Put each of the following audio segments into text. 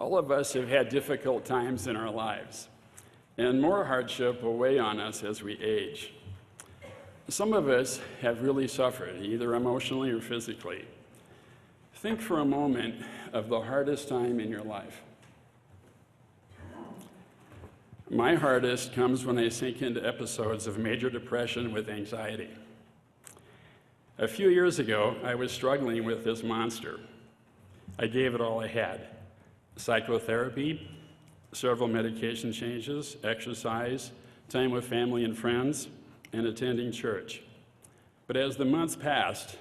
All of us have had difficult times in our lives, and more hardship will weigh on us as we age. Some of us have really suffered, either emotionally or physically. Think for a moment of the hardest time in your life. My hardest comes when I sink into episodes of major depression with anxiety. A few years ago, I was struggling with this monster. I gave it all I had: psychotherapy, several medication changes, exercise, time with family and friends, and attending church. But as the months passed,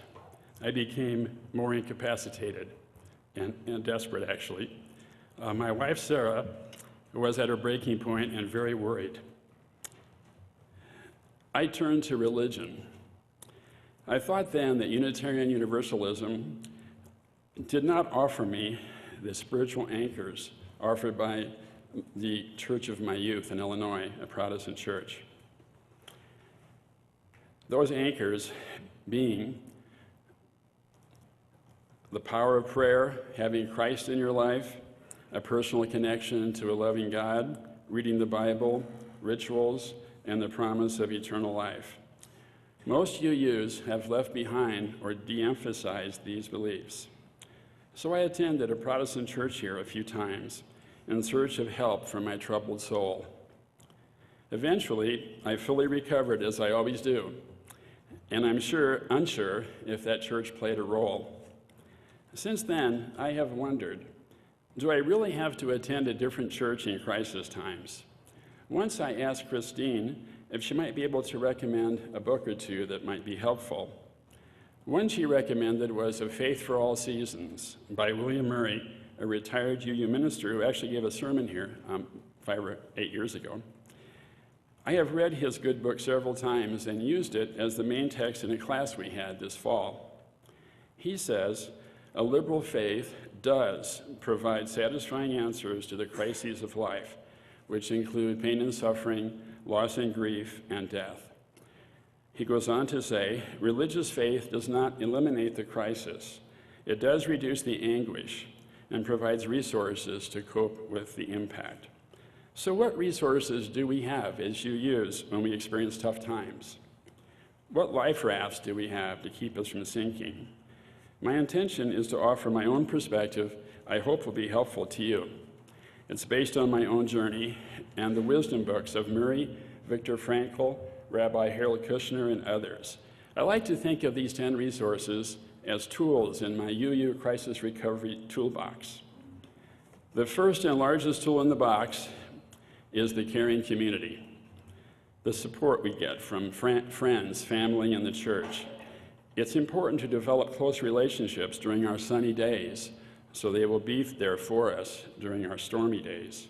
I became more incapacitated and desperate, actually. My wife, Sarah, was at her breaking point and very worried. I turned to religion. I thought then that Unitarian Universalism did not offer me the spiritual anchors offered by the church of my youth in Illinois, a Protestant church. Those anchors being the power of prayer, having Christ in your life, a personal connection to a loving God, reading the Bible, rituals, and the promise of eternal life. Most UUs have left behind or de-emphasized these beliefs. So I attended a Protestant church here a few times in search of help for my troubled soul. Eventually, I fully recovered, as I always do, and I'm unsure if that church played a role. Since then, I have wondered, do I really have to attend a different church in crisis times? Once I asked Christine if she might be able to recommend a book or two that might be helpful. One she recommended was A Faith for All Seasons by William Murray, a retired UU minister who actually gave a sermon here 5 or 8 years ago. I have read his good book several times and used it as the main text in a class we had this fall. He says, a liberal faith does provide satisfying answers to the crises of life, which include pain and suffering, loss and grief, and death. He goes on to say, religious faith does not eliminate the crisis. It does reduce the anguish and provides resources to cope with the impact. So what resources do we have as UUs when we experience tough times? What life rafts do we have to keep us from sinking? My intention is to offer my own perspective I hope will be helpful to you. It's based on my own journey and the wisdom books of Murray, Viktor Frankl, Rabbi Harold Kushner, and others. I like to think of these 10 resources as tools in my UU crisis recovery toolbox. The first and largest tool in the box is the caring community, the support we get from friends, family, and the church. It's important to develop close relationships during our sunny days, so they will be there for us during our stormy days.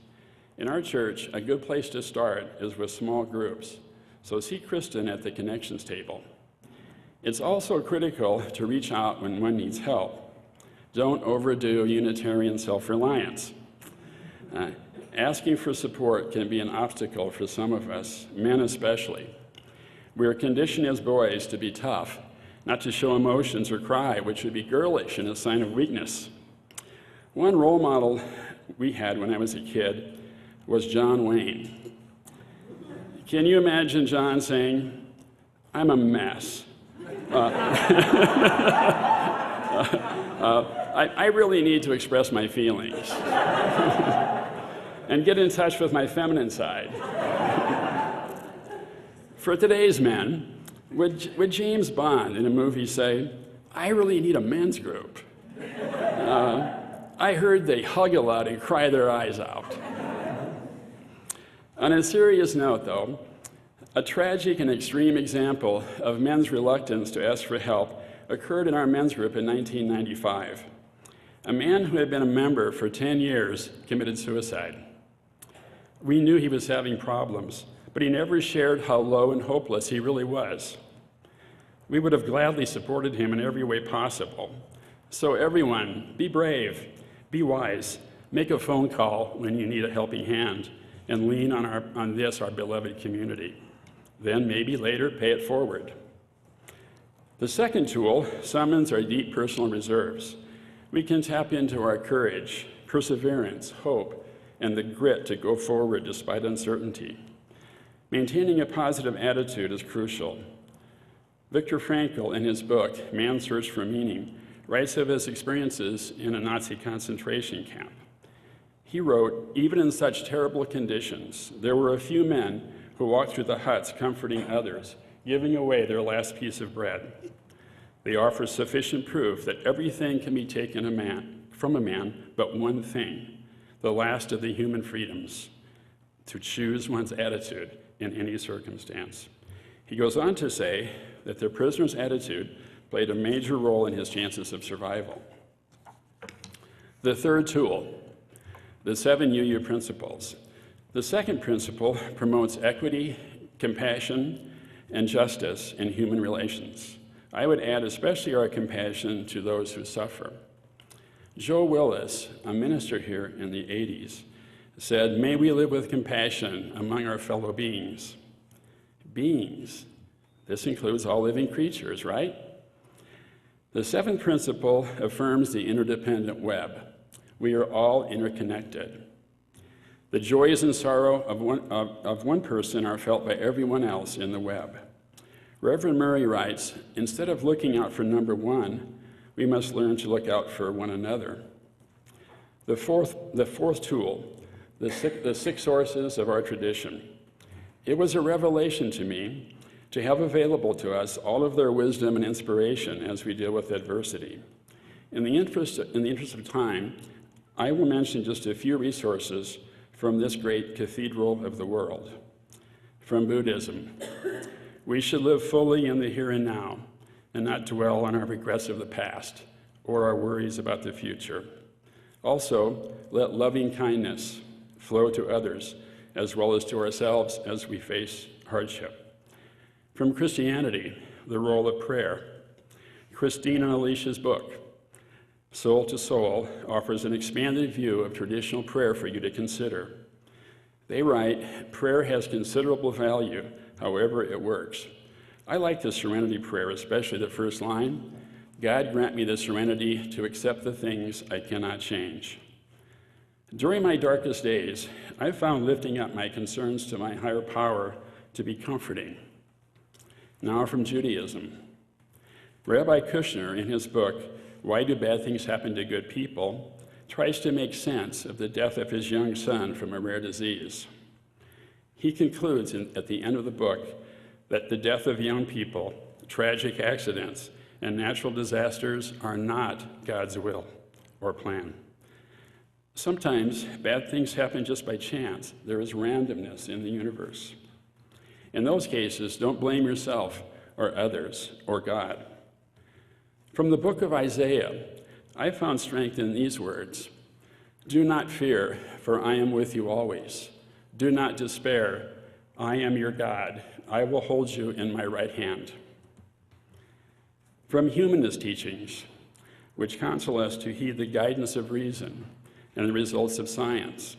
In our church, a good place to start is with small groups, so see Kristen at the connections table. It's also critical to reach out when one needs help. Don't overdo Unitarian self-reliance. Asking for support can be an obstacle for some of us, men especially. We are conditioned as boys to be tough, not to show emotions or cry, which would be girlish and a sign of weakness. One role model we had when I was a kid was John Wayne. Can you imagine John saying, "I'm a mess. I really need to express my feelings and get in touch with my feminine side." For today's men, would James Bond in a movie say, "I really need a men's group. I heard they hug a lot and cry their eyes out." On a serious note, though, a tragic and extreme example of men's reluctance to ask for help occurred in our men's group in 1995. A man who had been a member for 10 years committed suicide. We knew he was having problems, but he never shared how low and hopeless he really was. We would have gladly supported him in every way possible. So everyone, be brave, be wise, make a phone call when you need a helping hand, and lean on our beloved community. Then maybe later pay it forward. The second tool summons our deep personal reserves. We can tap into our courage, perseverance, hope, and the grit to go forward despite uncertainty. Maintaining a positive attitude is crucial. Viktor Frankl, in his book, Man's Search for Meaning, writes of his experiences in a Nazi concentration camp. He wrote, "Even in such terrible conditions, there were a few men who walked through the huts comforting others, giving away their last piece of bread. They offer sufficient proof that everything can be taken from a man but one thing, the last of the human freedoms, to choose one's attitude in any circumstance." He goes on to say that the prisoner's attitude played a major role in his chances of survival. The third tool, the 7 UU principles. The second principle promotes equity, compassion, and justice in human relations. I would add especially our compassion to those who suffer. Joe Willis, a minister here in the 80s, said, "May we live with compassion among our fellow beings." Beings. This includes all living creatures, right? The seventh principle affirms the interdependent web. We are all interconnected. The joys and sorrow of one person are felt by everyone else in the web. Reverend Murray writes, "Instead of looking out for number one, we must learn to look out for one another." The fourth tool, the six sources of our tradition. It was a revelation to me to have available to us all of their wisdom and inspiration as we deal with adversity. In the interest of time, I will mention just a few resources from this great cathedral of the world. From Buddhism, we should live fully in the here and now and not dwell on our regrets of the past or our worries about the future. Also, let loving kindness flow to others as well as to ourselves as we face hardship. From Christianity, the role of prayer. Christine and Alicia's book, Soul to Soul, offers an expanded view of traditional prayer for you to consider. They write, "Prayer has considerable value, however it works." I like the serenity prayer, especially the first line, "God grant me the serenity to accept the things I cannot change." During my darkest days, I found lifting up my concerns to my higher power to be comforting. Now from Judaism. Rabbi Kushner, in his book, Why Do Bad Things Happen to Good People?, tries to make sense of the death of his young son from a rare disease. He concludes at the end of the book that the death of young people, tragic accidents, and natural disasters are not God's will or plan. Sometimes bad things happen just by chance. There is randomness in the universe. In those cases, don't blame yourself or others or God. From the book of Isaiah, I found strength in these words: "Do not fear, for I am with you always. Do not despair, I am your God. I will hold you in my right hand." From humanist teachings, which counsel us to heed the guidance of reason and the results of science.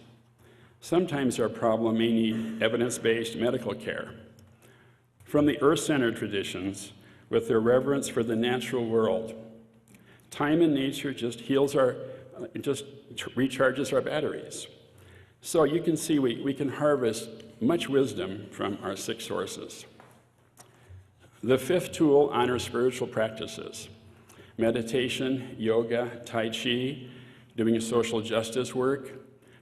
Sometimes our problem may need evidence-based medical care. From the earth-centered traditions, with their reverence for the natural world. Time in nature just recharges our batteries. So you can see we can harvest much wisdom from our 6 sources. The fifth tool honors spiritual practices: meditation, yoga, tai chi, doing social justice work,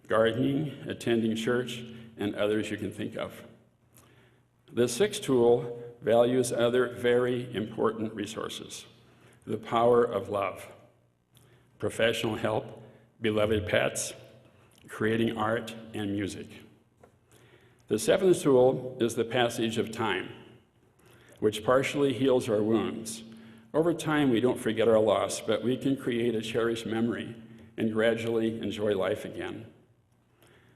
gardening, attending church, and others you can think of. The sixth tool values other very important resources: the power of love, professional help, beloved pets, creating art, and music. The seventh tool is the passage of time, which partially heals our wounds. Over time, we don't forget our loss, but we can create a cherished memory and gradually enjoy life again.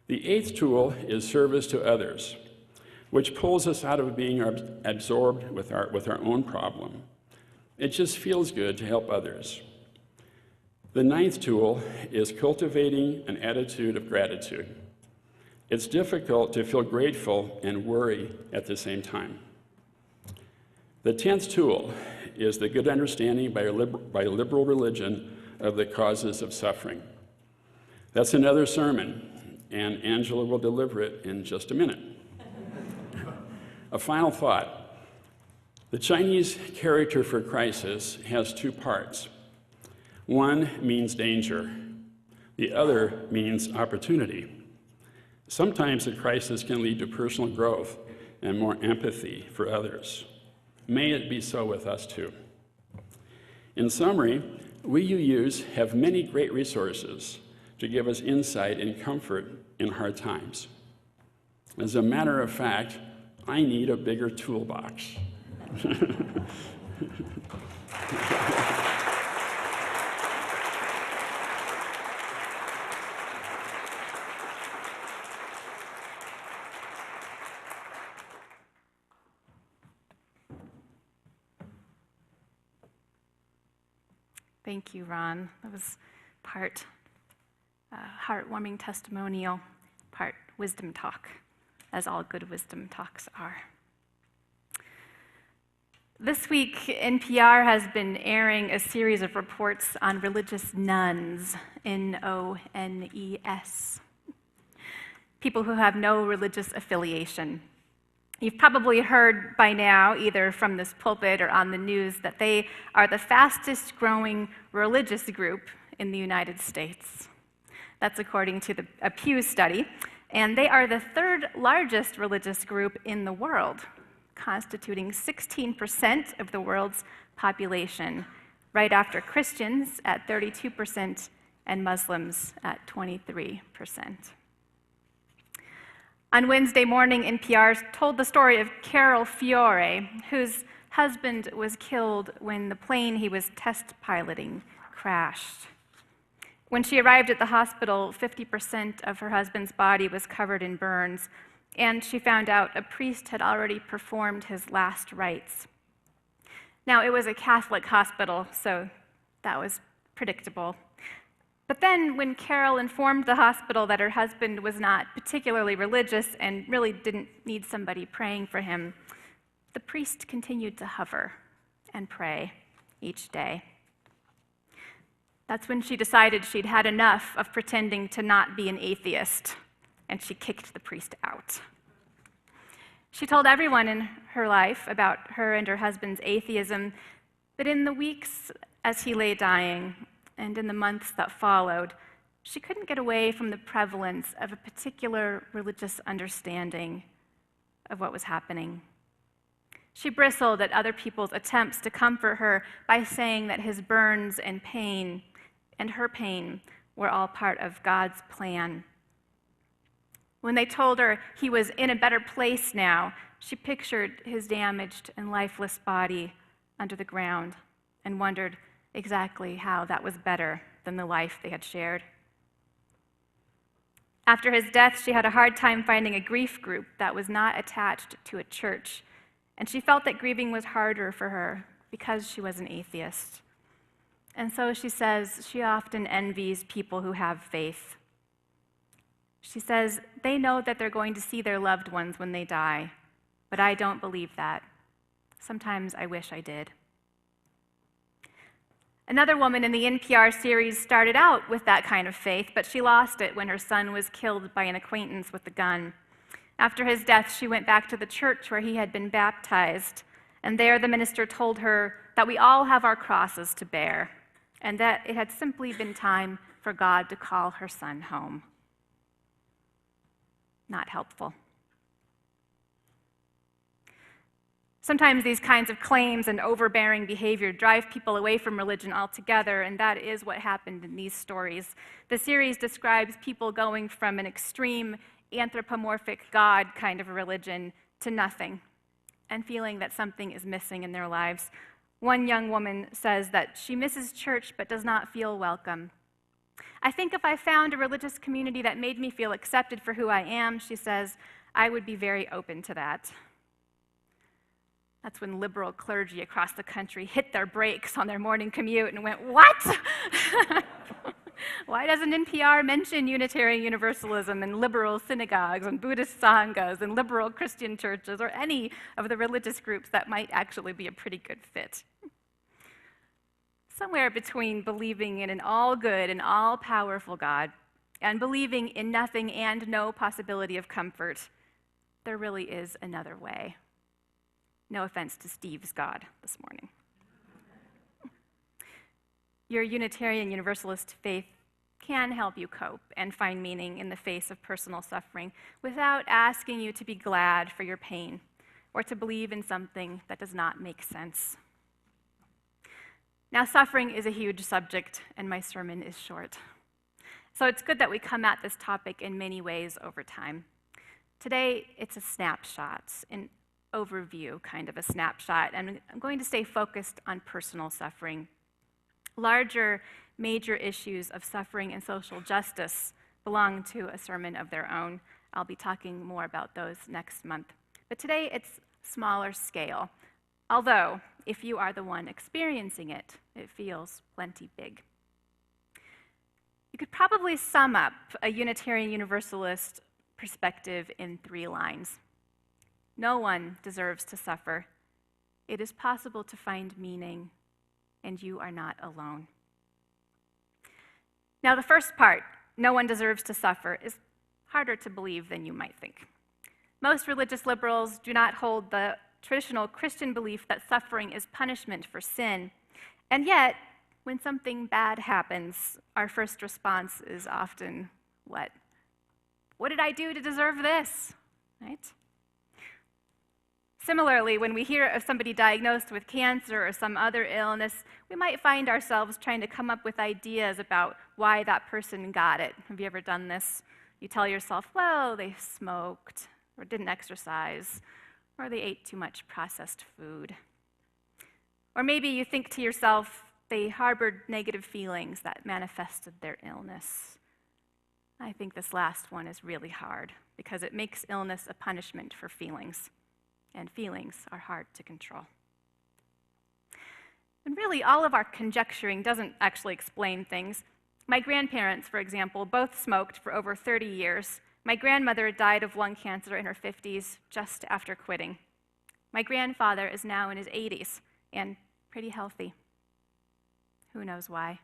The eighth tool is service to others, which pulls us out of being absorbed with our own problem. It just feels good to help others. The ninth tool is cultivating an attitude of gratitude. It's difficult to feel grateful and worry at the same time. The 10th tool is the good understanding by liberal religion of the causes of suffering. That's another sermon, and Angela will deliver it in just a minute. A final thought. The Chinese character for crisis has two parts. One means danger. The other means opportunity. Sometimes a crisis can lead to personal growth and more empathy for others. May it be so with us too. In summary, we UUs have many great resources to give us insight and comfort in hard times. As a matter of fact, I need a bigger toolbox. Thank you, Ron. That was part heartwarming testimonial, part wisdom talk, as all good wisdom talks are. This week, NPR has been airing a series of reports on religious nuns, N-O-N-E-S, people who have no religious affiliation. You've probably heard by now, either from this pulpit or on the news, that they are the fastest growing religious group in the United States. That's according to a Pew study. And they are the third largest religious group in the world, constituting 16% of the world's population, right after Christians at 32% and Muslims at 23%. On Wednesday morning, NPR told the story of Carol Fiore, whose husband was killed when the plane he was test piloting crashed. When she arrived at the hospital, 50% of her husband's body was covered in burns, and she found out a priest had already performed his last rites. Now, it was a Catholic hospital, so that was predictable. But then, when Carol informed the hospital that her husband was not particularly religious and really didn't need somebody praying for him, the priest continued to hover and pray each day. That's when she decided she'd had enough of pretending to not be an atheist, and she kicked the priest out. She told everyone in her life about her and her husband's atheism, but in the weeks as he lay dying, and in the months that followed, she couldn't get away from the prevalence of a particular religious understanding of what was happening. She bristled at other people's attempts to comfort her by saying that his burns and pain and her pain were all part of God's plan. When they told her he was in a better place now, she pictured his damaged and lifeless body under the ground and wondered exactly how that was better than the life they had shared. After his death, she had a hard time finding a grief group that was not attached to a church, and she felt that grieving was harder for her because she was an atheist. And so she says she often envies people who have faith. She says they know that they're going to see their loved ones when they die, but I don't believe that. Sometimes I wish I did. Another woman in the NPR series started out with that kind of faith, but she lost it when her son was killed by an acquaintance with a gun. After his death, she went back to the church where he had been baptized, and there the minister told her that we all have our crosses to bear, and that it had simply been time for God to call her son home. Not helpful. Sometimes these kinds of claims and overbearing behavior drive people away from religion altogether, and that is what happened in these stories. The series describes people going from an extreme anthropomorphic God kind of a religion to nothing, and feeling that something is missing in their lives. One young woman says that she misses church but does not feel welcome. I think if I found a religious community that made me feel accepted for who I am, she says, I would be very open to that. That's when liberal clergy across the country hit their brakes on their morning commute and went, what? Why doesn't NPR mention Unitarian Universalism and liberal synagogues and Buddhist sanghas and liberal Christian churches or any of the religious groups that might actually be a pretty good fit? Somewhere between believing in an all-good and all-powerful God and believing in nothing and no possibility of comfort, there really is another way. No offense to Steve's God this morning. Your Unitarian Universalist faith can help you cope and find meaning in the face of personal suffering without asking you to be glad for your pain or to believe in something that does not make sense. Now, suffering is a huge subject, and my sermon is short. So it's good that we come at this topic in many ways over time. Today, it's a snapshot, an overview kind of a snapshot, and I'm going to stay focused on personal suffering. Larger, major issues of suffering and social justice belong to a sermon of their own. I'll be talking more about those next month. But today, it's smaller scale. Although, if you are the one experiencing it, it feels plenty big. You could probably sum up a Unitarian Universalist perspective in 3 lines. No one deserves to suffer. It is possible to find meaning, and you are not alone. Now, the first part, no one deserves to suffer, is harder to believe than you might think. Most religious liberals do not hold the traditional Christian belief that suffering is punishment for sin, and yet, when something bad happens, our first response is often, what? What did I do to deserve this? Right? Similarly, when we hear of somebody diagnosed with cancer or some other illness, we might find ourselves trying to come up with ideas about why that person got it. Have you ever done this? You tell yourself, well, they smoked, or didn't exercise, or they ate too much processed food. Or maybe you think to yourself, they harbored negative feelings that manifested their illness. I think this last one is really hard because it makes illness a punishment for feelings, and feelings are hard to control. And really, all of our conjecturing doesn't actually explain things. My grandparents, for example, both smoked for over 30 years. My grandmother died of lung cancer in her 50s just after quitting. My grandfather is now in his 80s and pretty healthy. Who knows why?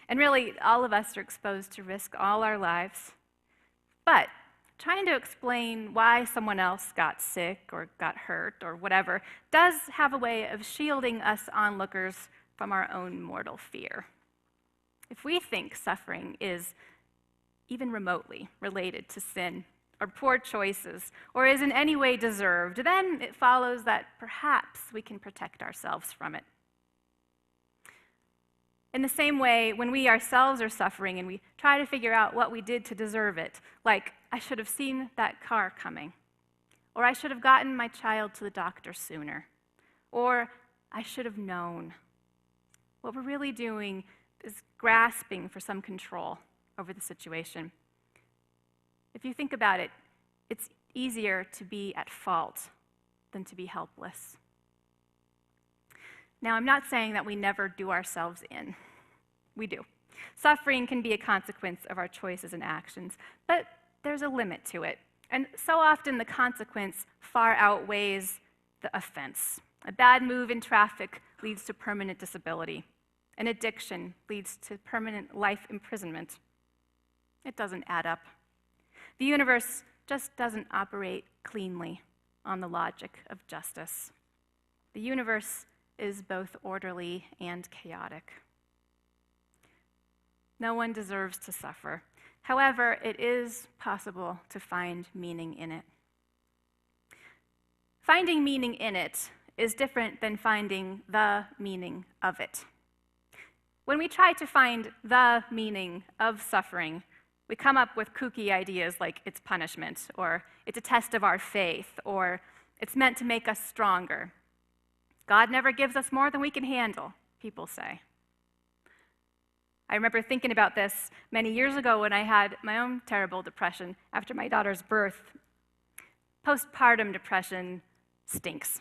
And really, all of us are exposed to risk all our lives. But trying to explain why someone else got sick or got hurt or whatever does have a way of shielding us onlookers from our own mortal fear. If we think suffering is even remotely related to sin or poor choices or is in any way deserved, then it follows that perhaps we can protect ourselves from it. In the same way, when we ourselves are suffering and we try to figure out what we did to deserve it, like, I should have seen that car coming, or I should have gotten my child to the doctor sooner, or I should have known. What we're really doing is grasping for some control over the situation. If you think about it, it's easier to be at fault than to be helpless. Now, I'm not saying that we never do ourselves in. We do. Suffering can be a consequence of our choices and actions, but there's a limit to it. And so often the consequence far outweighs the offense. A bad move in traffic leads to permanent disability. An addiction leads to permanent life imprisonment. It doesn't add up. The universe just doesn't operate cleanly on the logic of justice. The universe is both orderly and chaotic. No one deserves to suffer. However, it is possible to find meaning in it. Finding meaning in it is different than finding the meaning of it. When we try to find the meaning of suffering, we come up with kooky ideas like it's punishment, or it's a test of our faith, or it's meant to make us stronger. God never gives us more than we can handle, people say. I remember thinking about this many years ago when I had my own terrible depression after my daughter's birth. Postpartum depression stinks.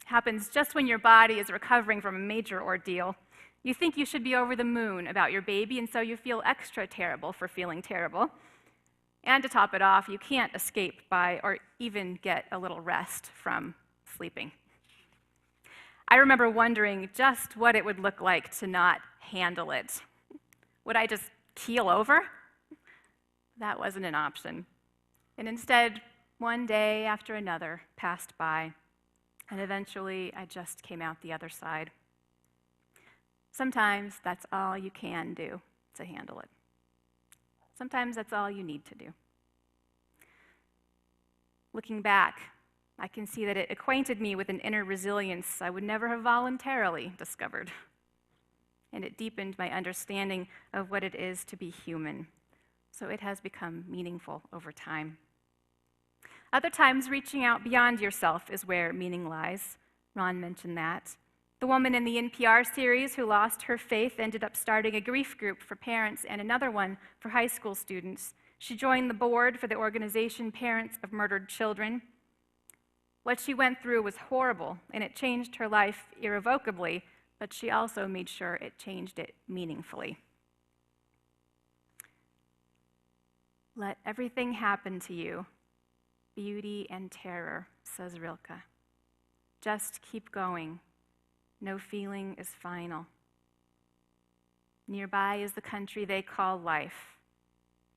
It happens just when your body is recovering from a major ordeal. You think you should be over the moon about your baby, and so you feel extra terrible for feeling terrible. And to top it off, you can't escape by or even get a little rest from sleeping. I remember wondering just what it would look like to not handle it. Would I just keel over? that wasn't an option. And instead, one day after another passed by, and eventually I just came out the other side. Sometimes that's all you can do to handle it. Sometimes that's all you need to do. Looking back, I can see that it acquainted me with an inner resilience I would never have voluntarily discovered. And it deepened my understanding of what it is to be human. So it has become meaningful over time. Other times, reaching out beyond yourself is where meaning lies. Ron mentioned that. The woman in the NPR series who lost her faith ended up starting a grief group for parents and another one for high school students. She joined the board for the organization Parents of Murdered Children. What she went through was horrible, and it changed her life irrevocably, but she also made sure it changed it meaningfully. Let everything happen to you, beauty and terror, says Rilke. Just keep going. No feeling is final. Nearby is the country they call life.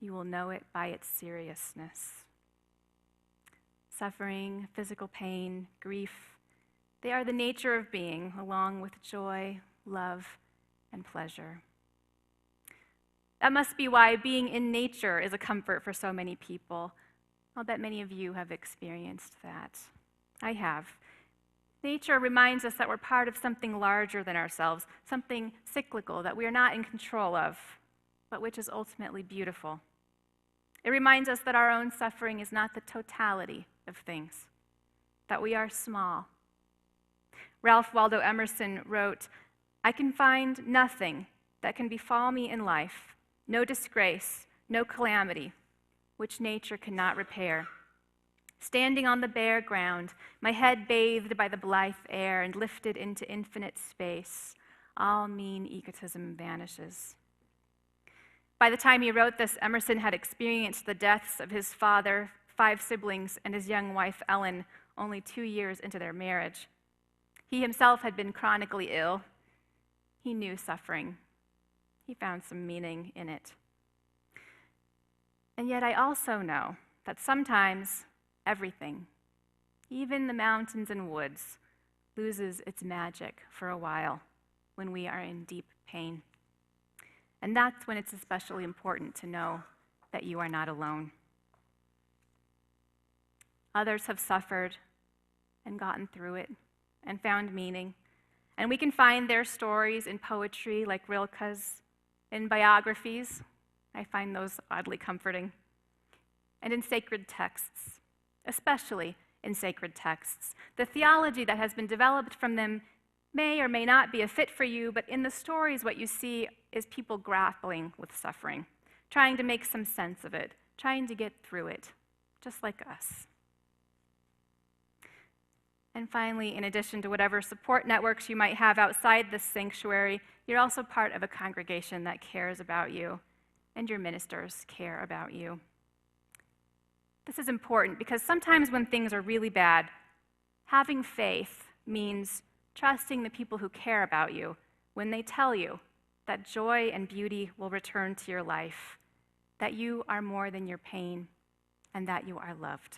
You will know it by its seriousness. Suffering, physical pain, grief, they are the nature of being, along with joy, love, and pleasure. That must be why being in nature is a comfort for so many people. I'll bet many of you have experienced that. I have. Nature reminds us that we're part of something larger than ourselves, something cyclical that we are not in control of, but which is ultimately beautiful. It reminds us that our own suffering is not the totality of things, that we are small. Ralph Waldo Emerson wrote, "I can find nothing that can befall me in life, no disgrace, no calamity, which nature cannot repair. Standing on the bare ground, my head bathed by the blithe air and lifted into infinite space, all mean egotism vanishes." By the time he wrote this, Emerson had experienced the deaths of his father, 5 siblings, and his young wife, Ellen, only 2 years into their marriage. He himself had been chronically ill. He knew suffering. He found some meaning in it. And yet I also know that sometimes everything, even the mountains and woods, loses its magic for a while when we are in deep pain. And that's when it's especially important to know that you are not alone. Others have suffered and gotten through it and found meaning. And we can find their stories in poetry like Rilke's, in biographies. I find those oddly comforting. And in sacred texts, especially in sacred texts. The theology that has been developed from them may or may not be a fit for you, but in the stories what you see is people grappling with suffering, trying to make some sense of it, trying to get through it, just like us. And finally, in addition to whatever support networks you might have outside this sanctuary, you're also part of a congregation that cares about you, and your ministers care about you. This is important because sometimes when things are really bad, having faith means trusting the people who care about you when they tell you that joy and beauty will return to your life, that you are more than your pain, and that you are loved.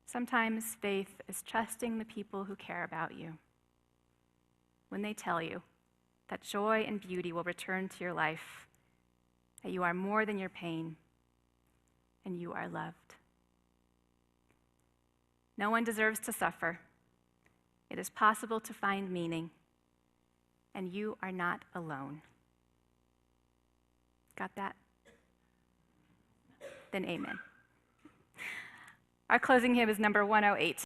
Sometimes faith is trusting the people who care about you when they tell you that joy and beauty will return to your life, that you are more than your pain, and you are loved. No one deserves to suffer. It is possible to find meaning, and you are not alone. Got that? Then amen. Our closing hymn is number 108.